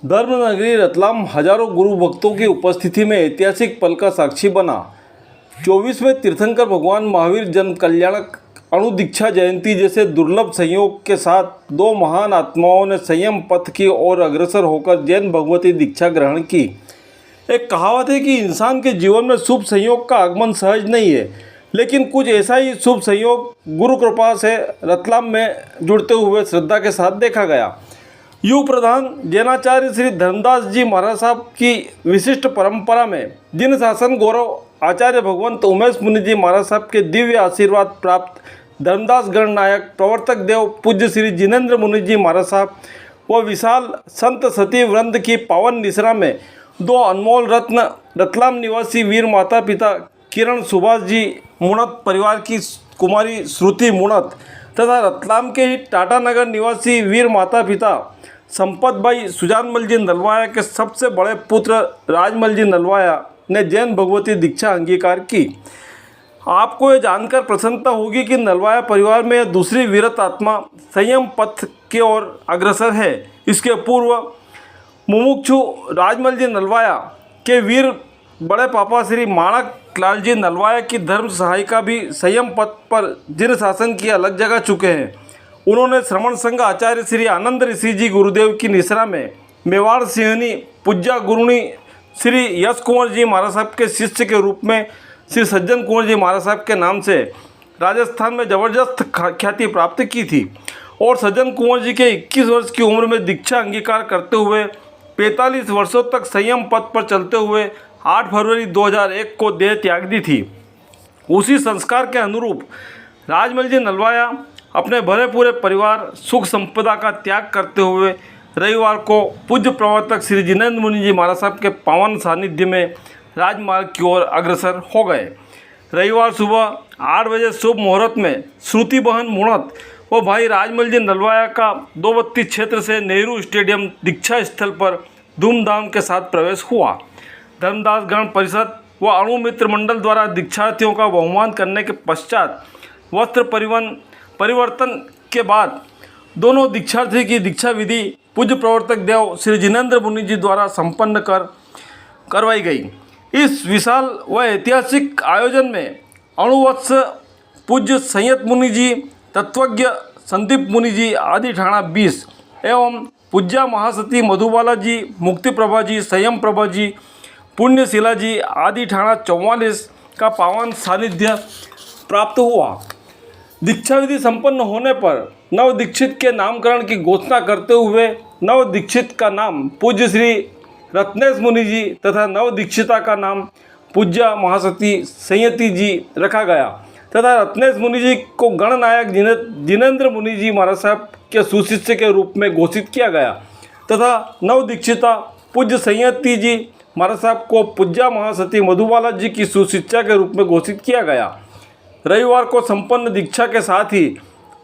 धर्मनगरी रतलाम हजारों गुरु भक्तों की उपस्थिति में ऐतिहासिक पल का साक्षी बना। 24वें तीर्थंकर भगवान महावीर जन कल्याणक अणु दीक्षा जयंती जैसे दुर्लभ संयोग के साथ दो महान आत्माओं ने संयम पथ की ओर अग्रसर होकर जैन भगवती दीक्षा ग्रहण की। एक कहावत है कि इंसान के जीवन में शुभ संयोग का आगमन सहज नहीं है, लेकिन कुछ ऐसा ही शुभ संयोग गुरु कृपा से रतलाम में जुड़ते हुए श्रद्धा के साथ देखा गया। युग प्रधान जैनाचार्य श्री धर्मदास जी महाराज साहब की विशिष्ट परंपरा में जिन शासन गौरव आचार्य भगवंत उमेश मुनि जी महाराज साहब के दिव्य आशीर्वाद प्राप्त धर्मदास गणनायक प्रवर्तक देव पूज्य श्री जिनेन्द्र मुनि जी महाराज साहब व विशाल संत सती वृंद की पावन निसरा में दो अनमोल रत्न रतलाम निवासी वीर माता पिता किरण सुभाष जी मुणत परिवार की कुमारी श्रुति मुणत तथा रतलाम के ही टाटा नगर निवासी वीर माता पिता संपत भाई सुजानमल जी नलवाया के सबसे बड़े पुत्र राजमल जी नलवाया ने जैन भगवती दीक्षा अंगीकार की। आपको ये जानकर प्रसन्नता होगी कि नलवाया परिवार में दूसरी वीरत आत्मा संयम पथ की ओर अग्रसर है। इसके पूर्व मुमुक्षु राजमल जी नलवाया के वीर बड़े पापा श्री माणक लाल जी नलवाया की धर्म सहायिका भी संयम पथ पर जिन शासन की अलग जगह चुके हैं। उन्होंने श्रमण संघ आचार्य श्री आनंद ऋषि जी गुरुदेव की निसरा में मेवाड़ सिंहनी पूज्या गुरुणी श्री यश कुंवर जी महाराज साहब के शिष्य के रूप में श्री सज्जन कुंवर जी महाराज साहब के नाम से राजस्थान में जबरदस्त ख्याति प्राप्त की थी और सज्जन कुंवर जी के 21 वर्ष की उम्र में दीक्षा अंगीकार करते हुए 45 वर्षों तक संयम पथ पर चलते हुए 8 फरवरी 2001 को देह त्याग दी थी। उसी संस्कार के अनुरूप राजमल जी नलवाया अपने भरे पूरे परिवार सुख संपदा का त्याग करते हुए रविवार को पूज्य प्रवर्तक श्री जिनेन्द्र मुनि जी महाराज साहब के पावन सानिध्य में राजमार्ग की ओर अग्रसर हो गए। रविवार सुबह 8 बजे शुभ मुहूर्त में श्रुति बहन मुणत व भाई राजमल जी नलवाया का दोबत्ती क्षेत्र से नेहरू स्टेडियम दीक्षा स्थल पर धूमधाम के साथ प्रवेश हुआ। धर्मदास गण परिषद व अणु मित्र मंडल द्वारा दीक्षार्थियों का बहुमान करने के पश्चात वस्त्र परिवर्तन के बाद दोनों दीक्षार्थी की दीक्षा विधि पूज्य प्रवर्तक देव श्री जिनेन्द्र मुनि जी द्वारा संपन्न करवाई गई। इस विशाल व ऐतिहासिक आयोजन में अणुवत्स पूज्य संयत मुनि जी, तत्वज्ञ संदीप मुनि जी आदि ठाणा 20 एवं पूज्या महासती मधुबाला जी, मुक्ति प्रभा जी, संयम प्रभा जी, पुण्यशिला जी आदि ठाणा 44 का पावन सानिध्य प्राप्त हुआ। दीक्षा विधि संपन्न होने पर नव दीक्षित के नामकरण की घोषणा करते हुए नव दीक्षित का नाम पूज्य श्री रत्नेश मुनि जी तथा नव दीक्षिता का नाम पूज्या महासती संयति जी रखा गया तथा रत्नेश मुनि जी को गणनायक जिनेन्द्र मुनि जी महाराज साहब के सुशिष्य के रूप में घोषित किया गया तथा नव दीक्षिता पूज्य संयति जी महाराज साहब को पूज्या महासती मधुबाला जी की सुशिष्या के रूप में घोषित किया गया। रविवार को संपन्न दीक्षा के साथ ही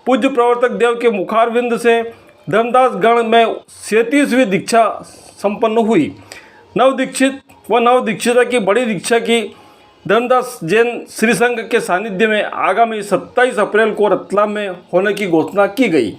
पूज्य प्रवर्तक देव के मुखारविंद से धर्मदास गण में 37वीं दीक्षा संपन्न हुई। नवदीक्षित व नवदीक्षिता की बड़ी दीक्षा की धर्मदास जैन श्री संघ के सानिध्य में आगामी 27 अप्रैल को रतलाम में होने की घोषणा की गई।